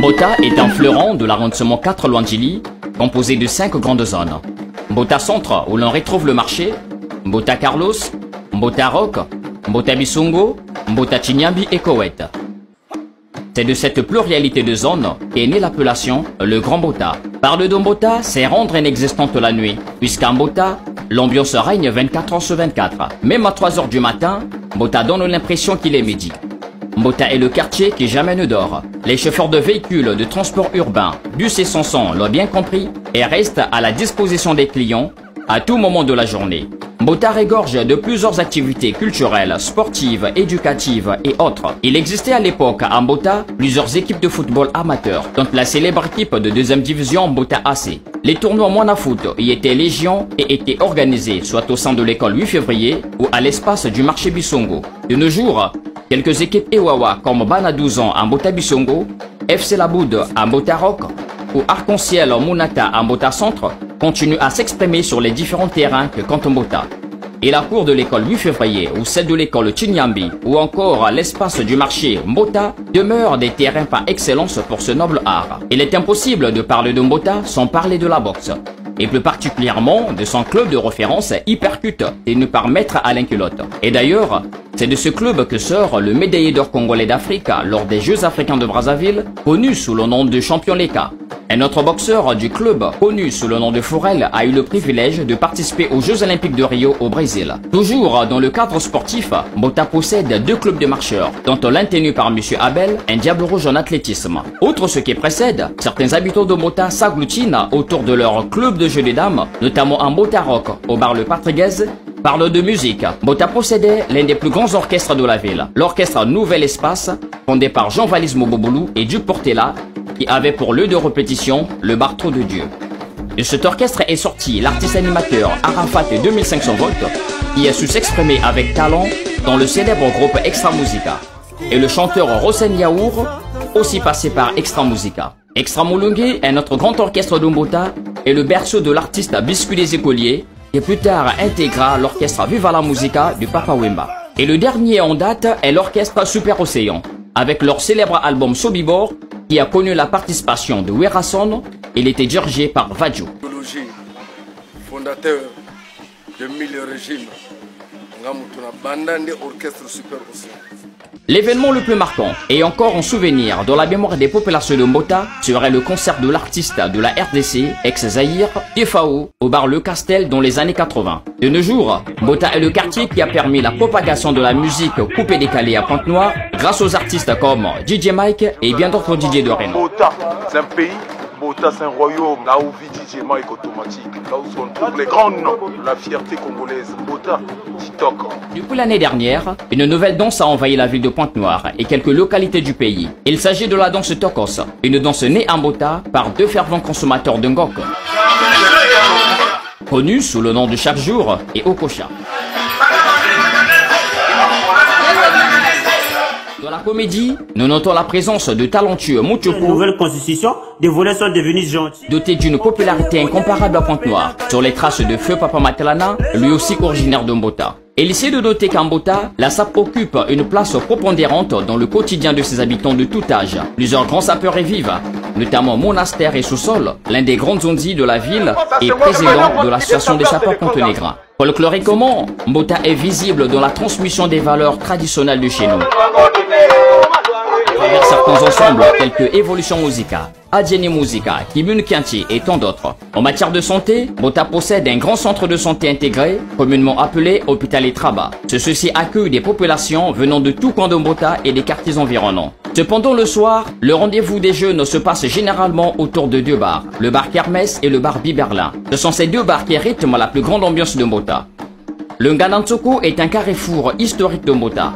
Mbota est un fleuron de l'arrondissement 4 Luandjili, composé de 5 grandes zones. Mbota Centre, où l'on retrouve le marché, Mbota Carlos, Mbota Rock, Mbota Bisongo, Mbota Chinyambi et Kowet. C'est de cette pluralité de zones qu'est née l'appellation le Grand Mbota. Parler de Mbota, c'est rendre inexistante la nuit, puisqu'à Mbota, l'ambiance règne 24 heures sur 24. Même à 3 heures du matin, Mbota donne l'impression qu'il est midi. Mbota est le quartier qui jamais ne dort. Les chauffeurs de véhicules de transport urbain, bus et Sanson l'ont bien compris et restent à la disposition des clients à tout moment de la journée. Mbota regorge de plusieurs activités culturelles, sportives, éducatives et autres. Il existait à l'époque à Mbota plusieurs équipes de football amateurs, dont la célèbre équipe de 2e division Mbota AC. Les tournois Monafoot y étaient légion et étaient organisés soit au sein de l'école 8 février ou à l'espace du marché Bisongo. De nos jours, quelques équipes Ewawa comme Bana 12 ans à Mbota Bisongo, FC Laboud à Mbota Rock ou Arc-en-Ciel Mounata à Mbota Centre continuent à s'exprimer sur les différents terrains que compte Mbota. Et la cour de l'école 8 février ou celle de l'école Chinyambi ou encore l'espace du marché Mbota demeurent des terrains par excellence pour ce noble art. Il est impossible de parler de Mbota sans parler de la boxe. Et plus particulièrement de son club de référence Hypercute, tenu par Maître Alain Culotte. Et d'ailleurs, c'est de ce club que sort le médaillé d'or congolais d'Afrique lors des Jeux africains de Brazzaville, connu sous le nom de champion Leka. Un autre boxeur du club, connu sous le nom de Fourel, a eu le privilège de participer aux Jeux Olympiques de Rio au Brésil. Toujours dans le cadre sportif, Mbota possède 2 clubs de marcheurs, dont l'un tenu par M. Abel, un diable rouge en athlétisme. Outre ce qui précède, certains habitants de Mbota s'agglutinent autour de leur club de jeux des dames, notamment en Mbota Rock, au bar Le Patriguez. Parle de musique, Mbota possédait l'un des plus grands orchestres de la ville, l'orchestre Nouvel Espace, fondé par Jean Valise Moboboulou et Duc Portela, qui avait pour lieu de répétition le Barreau de Dieu. De cet orchestre est sorti l'artiste animateur Arafat 2500 volts, qui a su s'exprimer avec talent dans le célèbre groupe Extra Musica, et le chanteur Rosen Yaour, aussi passé par Extra Musica. Extra Moulungue, un autre grand orchestre de Mbota, est le berceau de l'artiste Biscuit des Écoliers, qui plus tard intégra l'orchestre Viva la Musica du Papa Wemba. Et le dernier en date est l'orchestre Super Océan, avec leur célèbre album Sobibor, qui a connu la participation de Werason. Il était dirigé par Vadjo. Fondateur de 1000 régimes, orchestre Super Océan. L'événement le plus marquant et encore en souvenir dans la mémoire des populations de Mbota serait le concert de l'artiste de la RDC, ex-Zaïre, Defao, au bar Le Castel dans les années 80. De nos jours, Mbota est le quartier qui a permis la propagation de la musique coupée décalée à Pointe-Noire grâce aux artistes comme DJ Mike et bien d'autres DJ de renom. Mbota, c'est un pays. Mbota, c'est un royaume, là où vit DJ Mike automatique, là où sont tous les grands noms de la fierté congolaise. Mbota, TikTok. Depuis l'année dernière, une nouvelle danse a envahi la ville de Pointe-Noire et quelques localités du pays. Il s'agit de la danse Tokos, une danse née à Mbota par 2 fervents consommateurs de ngok, connus sous le nom de Chaque Jour et Okocha. Dans la comédie, nous notons la présence de talentueux Mouchoupou. Une nouvelle constitution, des volets sont devenus gentils. Doté d'une popularité incomparable à Pointe-Noire, sur les traces de Feu Papa Matelana, lui aussi originaire de Mbota. Et il essaie de noter qu'en Mbota, la SAP occupe une place prépondérante dans le quotidien de ses habitants de tout âge. Plusieurs grands sapeurs y vivent, notamment Monastère et Sous-Sol, l'un des grands ondis de la ville et président de l'association des sapeurs Pontenegrin. Folkloriquement, Mbota est visible dans la transmission des valeurs traditionnelles de chez nous. À travers certains ensembles tels que Évolution Musica, Adjeni Musica, Kimun Kianti et tant d'autres. En matière de santé, Mbota possède un grand centre de santé intégré, communément appelé Hôpital et Traba. Ceci accueille des populations venant de tout coin de Mbota et des quartiers environnants. Cependant, le soir, le rendez-vous des jeunes se passe généralement autour de 2 bars, le bar Kermès et le bar Biberlin. Ce sont ces 2 bars qui rythment la plus grande ambiance de Mbota. Le Nganantsoko est un carrefour historique de Mbota.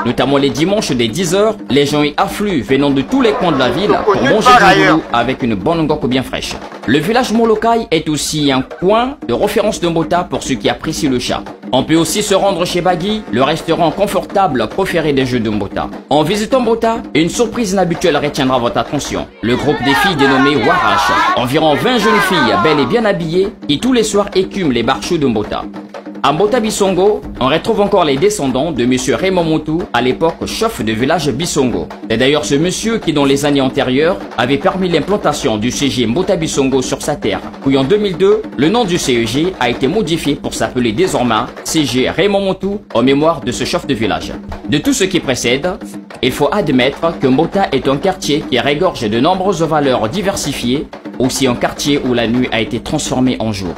Notamment les dimanches dès 10 h, les gens y affluent venant de tous les coins de la ville pour manger du boulot avec une bonne ngoko bien fraîche. Le village Molokai est aussi un coin de référence de Mbota pour ceux qui apprécient le chat. On peut aussi se rendre chez Bagui, le restaurant confortable préféré des jeux de Mbota. En visitant Mbota, une surprise inhabituelle retiendra votre attention. Le groupe des filles dénommé Warash, environ 20 jeunes filles belles et bien habillées qui tous les soirs écument les bar chauds de Mbota. À Mbota Bisongo, on retrouve encore les descendants de M. Raymond Moutou, à l'époque chef de village Bisongo. C'est d'ailleurs ce monsieur qui, dans les années antérieures, avait permis l'implantation du CEG Mbota Bisongo sur sa terre. Puis en 2002, le nom du CEG a été modifié pour s'appeler désormais CEG Raymond Moutou en mémoire de ce chef de village. De tout ce qui précède, il faut admettre que Mbota est un quartier qui regorge de nombreuses valeurs diversifiées, aussi un quartier où la nuit a été transformée en jour.